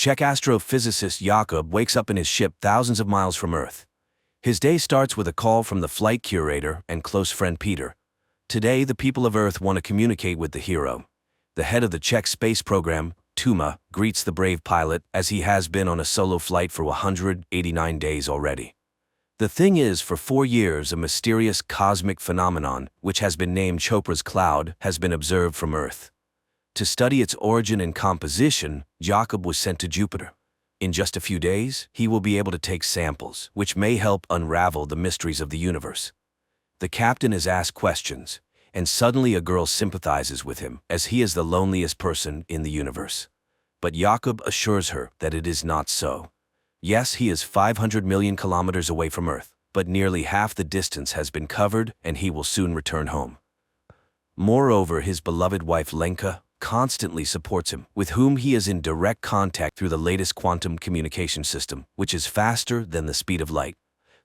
Czech astrophysicist Jakob wakes up in his ship thousands of miles from Earth. His day starts with a call from the flight curator and close friend Peter. Today, the people of Earth want to communicate with the hero. The head of the Czech space program, Tuma, greets the brave pilot as he has been on a solo flight for 189 days already. The thing is, for 4 years, a mysterious cosmic phenomenon, which has been named Chopra's cloud, has been observed from Earth. To study its origin and composition, Jakob was sent to Jupiter. In just a few days, he will be able to take samples, which may help unravel the mysteries of the universe. The captain is asked questions, and suddenly a girl sympathizes with him, as he is the loneliest person in the universe. But Jakob assures her that it is not so. Yes, he is 500 million kilometers away from Earth, but nearly half the distance has been covered and he will soon return home. Moreover, his beloved wife Lenka constantly supports him, with whom he is in direct contact through the latest quantum communication system, which is faster than the speed of light.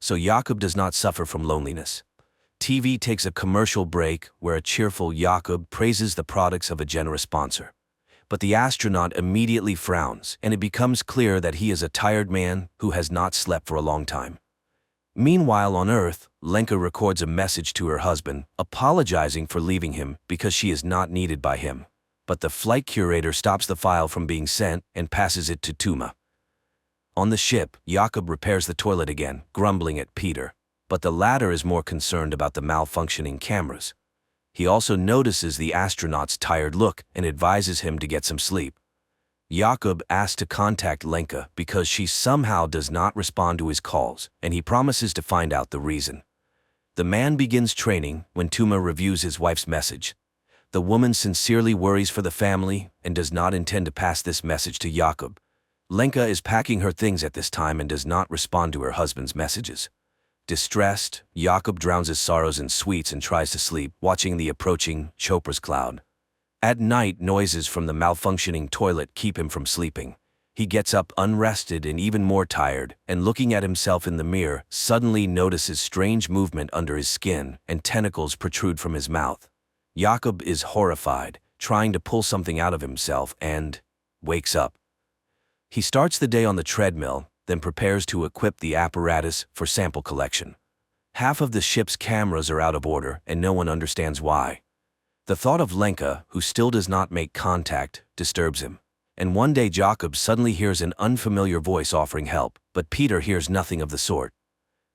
So Jakob does not suffer from loneliness. TV takes a commercial break where a cheerful Jakob praises the products of a generous sponsor. But the astronaut immediately frowns, and it becomes clear that he is a tired man who has not slept for a long time. Meanwhile, on Earth, Lenka records a message to her husband, apologizing for leaving him because she is not needed by him. But the flight curator stops the file from being sent and passes it to Tuma. On the ship, Jakob repairs the toilet again, grumbling at Peter. But the latter is more concerned about the malfunctioning cameras. He also notices the astronaut's tired look and advises him to get some sleep. Jakob asks to contact Lenka because she somehow does not respond to his calls, and he promises to find out the reason. The man begins training when Tuma reviews his wife's message. The woman sincerely worries for the family and does not intend to pass this message to Jakob. Lenka is packing her things at this time and does not respond to her husband's messages. Distressed, Jakob drowns his sorrows in sweets and tries to sleep, watching the approaching Chopra's cloud. At night, noises from the malfunctioning toilet keep him from sleeping. He gets up unrested and even more tired, and looking at himself in the mirror, suddenly notices strange movement under his skin and tentacles protrude from his mouth. Jakob is horrified, trying to pull something out of himself and wakes up. He starts the day on the treadmill, then prepares to equip the apparatus for sample collection. Half of the ship's cameras are out of order, and no one understands why. The thought of Lenka, who still does not make contact, disturbs him. And one day Jakob suddenly hears an unfamiliar voice offering help, but Peter hears nothing of the sort.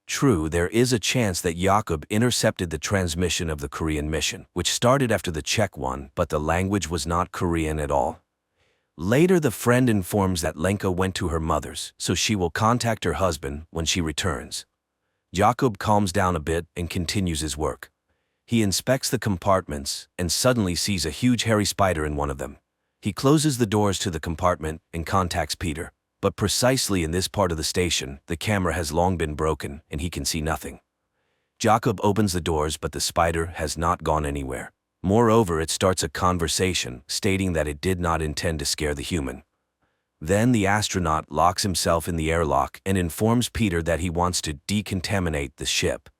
True, there is a chance that Jakob intercepted the transmission of the Korean mission, which started after the Czech one, but the language was not Korean at all. Later, the friend informs that Lenka went to her mother's, so she will contact her husband when she returns. Jakob calms down a bit and continues his work. He inspects the compartments and suddenly sees a huge hairy spider in one of them. He closes the doors to the compartment and contacts Peter. But precisely in this part of the station, the camera has long been broken and he can see nothing. Jakob opens the doors, but the spider has not gone anywhere. Moreover, it starts a conversation, stating that it did not intend to scare the human. Then the astronaut locks himself in the airlock and informs Peter that he wants to decontaminate the ship.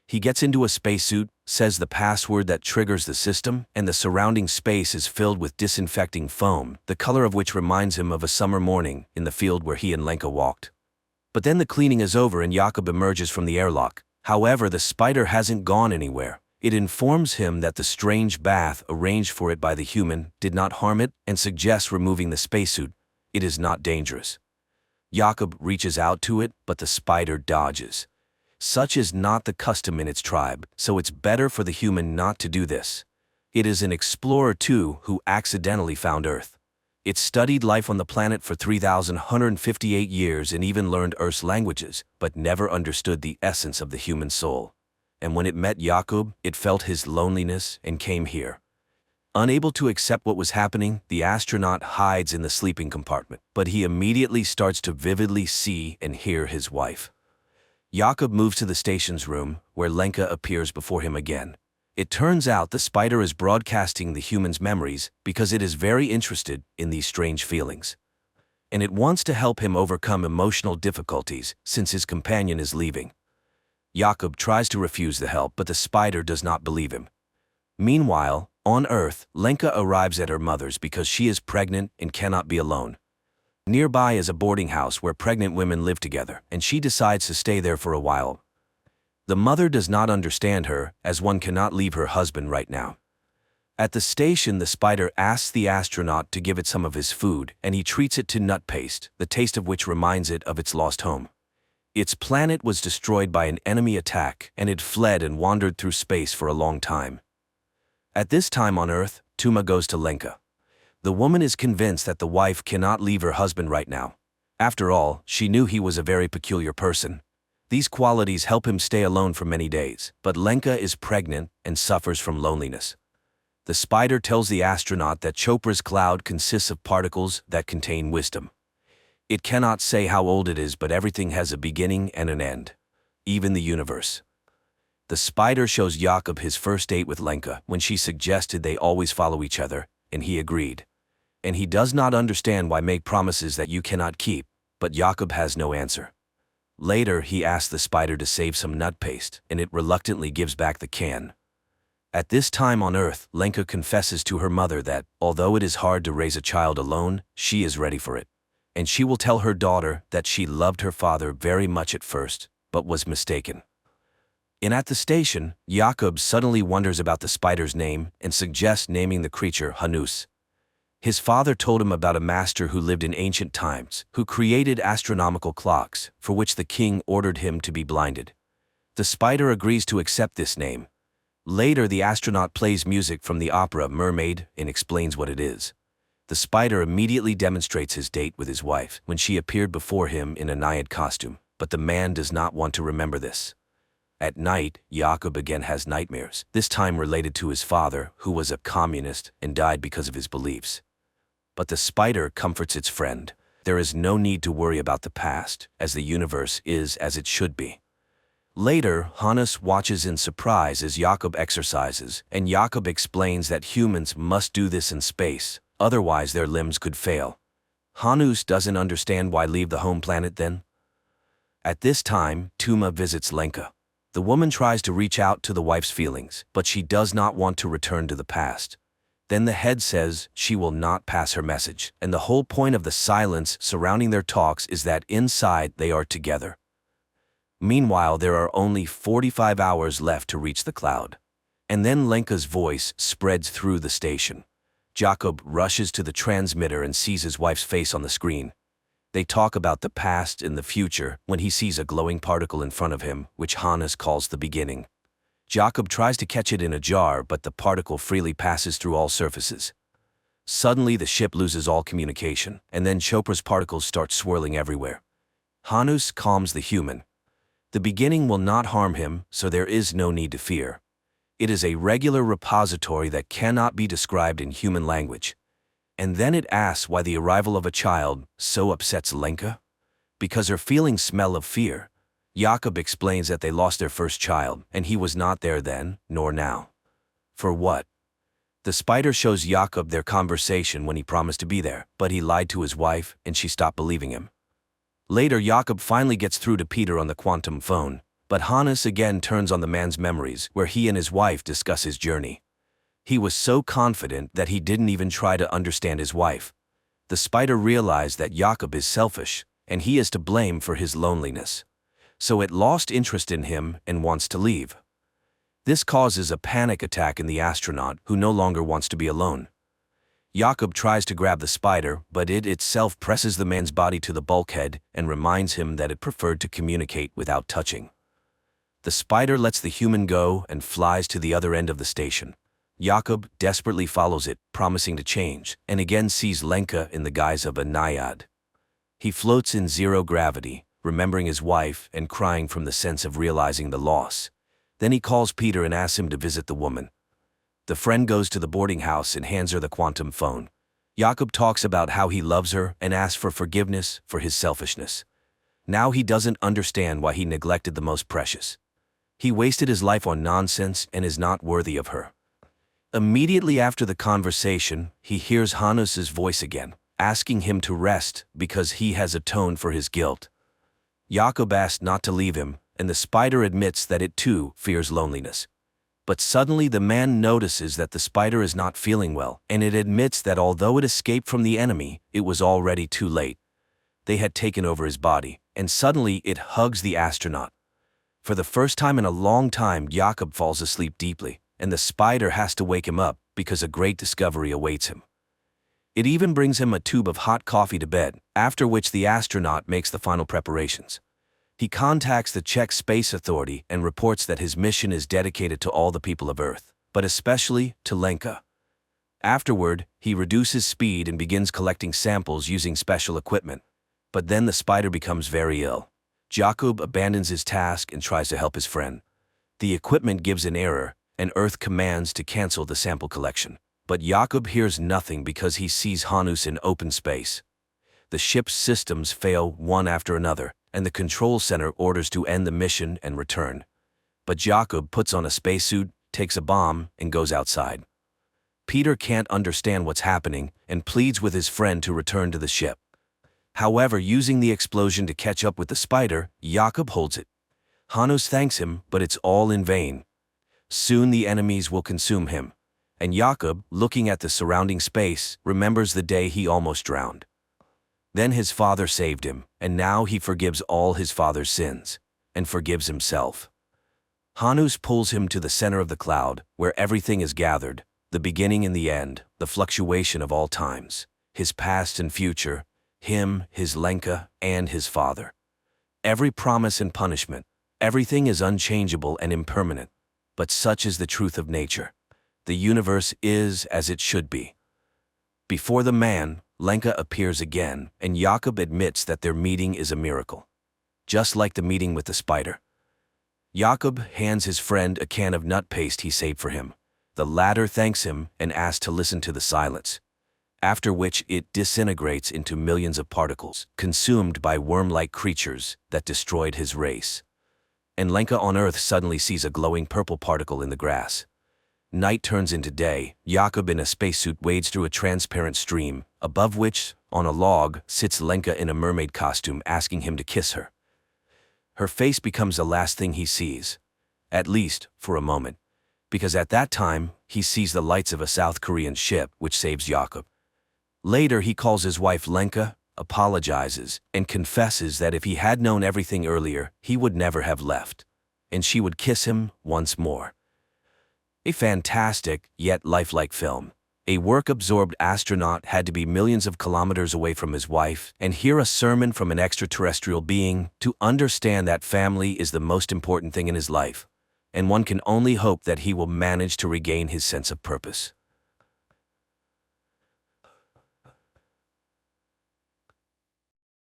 He gets into a spacesuit, says the password that triggers the system, and the surrounding space is filled with disinfecting foam, the color of which reminds him of a summer morning in the field where he and Lenka walked. But then the cleaning is over and Jakob emerges from the airlock. However, the spider hasn't gone anywhere. It informs him that the strange bath arranged for it by the human did not harm it and suggests removing the spacesuit. It is not dangerous. Jakob reaches out to it, but the spider dodges. Such is not the custom in its tribe, so it's better for the human not to do this. It is an explorer too who accidentally found Earth. It studied life on the planet for 3,158 years and even learned Earth's languages, but never understood the essence of the human soul. And when it met Jakob, it felt his loneliness and came here. Unable to accept what was happening, the astronaut hides in the sleeping compartment, but he immediately starts to vividly see and hear his wife. Jakob moves to the station's room, where Lenka appears before him again. It turns out the spider is broadcasting the human's memories because it is very interested in these strange feelings. And it wants to help him overcome emotional difficulties since his companion is leaving. Jakob tries to refuse the help, but the spider does not believe him. Meanwhile, on Earth, Lenka arrives at her mother's because she is pregnant and cannot be alone. Nearby is a boarding house where pregnant women live together, and she decides to stay there for a while. The mother does not understand her, as one cannot leave her husband right now. At the station, the spider asks the astronaut to give it some of his food, and he treats it to nut paste, the taste of which reminds it of its lost home. Its planet was destroyed by an enemy attack, and it fled and wandered through space for a long time. At this time on Earth, Tuma goes to Lenka. The woman is convinced that the wife cannot leave her husband right now. After all, she knew he was a very peculiar person. These qualities help him stay alone for many days, but Lenka is pregnant and suffers from loneliness. The spider tells the astronaut that Chopra's cloud consists of particles that contain wisdom. It cannot say how old it is, but everything has a beginning and an end, even the universe. The spider shows Jakob his first date with Lenka when she suggested they always follow each other, and he agreed. And he does not understand why make promises that you cannot keep, but Jakob has no answer. Later, he asks the spider to save some nut paste, and it reluctantly gives back the can. At this time on Earth, Lenka confesses to her mother that, although it is hard to raise a child alone, she is ready for it. And she will tell her daughter that she loved her father very much at first, but was mistaken. And at the station, Jakob suddenly wonders about the spider's name and suggests naming the creature Hanus. His father told him about a master who lived in ancient times, who created astronomical clocks, for which the king ordered him to be blinded. The spider agrees to accept this name. Later, the astronaut plays music from the opera Mermaid and explains what it is. The spider immediately demonstrates his date with his wife when she appeared before him in a naiad costume, but the man does not want to remember this. At night, Jakob again has nightmares, this time related to his father, who was a communist and died because of his beliefs. But the spider comforts its friend. There is no need to worry about the past, as the universe is as it should be. Later, Hannes watches in surprise as Jakob exercises, and Jakob explains that humans must do this in space, otherwise their limbs could fail. Hanus doesn't understand why leave the home planet then. At this time, Tuma visits Lenka. The woman tries to reach out to the wife's feelings, but she does not want to return to the past. Then the head says she will not pass her message, and the whole point of the silence surrounding their talks is that inside they are together. Meanwhile, there are only 45 hours left to reach the cloud. And then Lenka's voice spreads through the station. Jakob rushes to the transmitter and sees his wife's face on the screen. They talk about the past and the future when he sees a glowing particle in front of him, which Hannes calls the beginning. Jakob tries to catch it in a jar, but the particle freely passes through all surfaces. Suddenly, the ship loses all communication, and then Chopra's particles start swirling everywhere. Hanus calms the human. The beginning will not harm him, so there is no need to fear. It is a regular repository that cannot be described in human language. And then it asks why the arrival of a child so upsets Lenka. Because her feelings smell of fear. Jakob explains that they lost their first child, and he was not there then, nor now. For what? The spider shows Jakob their conversation when he promised to be there, but he lied to his wife, and she stopped believing him. Later, Jakob finally gets through to Peter on the quantum phone, but Hannes again turns on the man's memories, where he and his wife discuss his journey. He was so confident that he didn't even try to understand his wife. The spider realized that Jakob is selfish, and he is to blame for his loneliness. So it lost interest in him and wants to leave. This causes a panic attack in the astronaut, who no longer wants to be alone. Jakob tries to grab the spider, but it itself presses the man's body to the bulkhead and reminds him that it preferred to communicate without touching. The spider lets the human go and flies to the other end of the station. Jakob desperately follows it, promising to change, and again sees Lenka in the guise of a naiad. He floats in zero gravity, remembering his wife and crying from the sense of realizing the loss. Then he calls Peter and asks him to visit the woman. The friend goes to the boarding house and hands her the quantum phone. Jakob talks about how he loves her and asks for forgiveness for his selfishness. Now he doesn't understand why he neglected the most precious. He wasted his life on nonsense and is not worthy of her. Immediately after the conversation, he hears Hannes's voice again, asking him to rest because he has atoned for his guilt. Jakob asks not to leave him, and the spider admits that it too fears loneliness. But suddenly the man notices that the spider is not feeling well, and it admits that although it escaped from the enemy, it was already too late. They had taken over his body, and suddenly it hugs the astronaut. For the first time in a long time, Jakob falls asleep deeply, and the spider has to wake him up because a great discovery awaits him. It even brings him a tube of hot coffee to bed, after which the astronaut makes the final preparations. He contacts the Czech Space Authority and reports that his mission is dedicated to all the people of Earth, but especially to Lenka. Afterward, he reduces speed and begins collecting samples using special equipment. But then the spider becomes very ill. Jakob abandons his task and tries to help his friend. The equipment gives an error, and Earth commands to cancel the sample collection. But Jakob hears nothing because he sees Hanus in open space. The ship's systems fail one after another, and the control center orders to end the mission and return. But Jakob puts on a spacesuit, takes a bomb, and goes outside. Peter can't understand what's happening and pleads with his friend to return to the ship. However, using the explosion to catch up with the spider, Jakob holds it. Hanus thanks him, but it's all in vain. Soon the enemies will consume him, and Jakob, looking at the surrounding space, remembers the day he almost drowned. Then his father saved him, and now he forgives all his father's sins, and forgives himself. Hanus pulls him to the center of the cloud, where everything is gathered, the beginning and the end, the fluctuation of all times, his past and future, him, his Lenka, and his father. Every promise and punishment, everything is unchangeable and impermanent, but such is the truth of nature. The universe is as it should be. Before the man, Lenka appears again, and Jakob admits that their meeting is a miracle. Just like the meeting with the spider. Jakob hands his friend a can of nut paste he saved for him. The latter thanks him and asks to listen to the silence, after which it disintegrates into millions of particles, consumed by worm-like creatures that destroyed his race. And Lenka on Earth suddenly sees a glowing purple particle in the grass. Night turns into day. Jakob in a spacesuit wades through a transparent stream, above which, on a log, sits Lenka in a mermaid costume asking him to kiss her. Her face becomes the last thing he sees, at least for a moment, because at that time, he sees the lights of a South Korean ship which saves Jakob. Later, he calls his wife Lenka, apologizes, and confesses that if he had known everything earlier, he would never have left, and she would kiss him once more. A fantastic, yet lifelike film. A work-absorbed astronaut had to be millions of kilometers away from his wife and hear a sermon from an extraterrestrial being to understand that family is the most important thing in his life, and one can only hope that he will manage to regain his sense of purpose.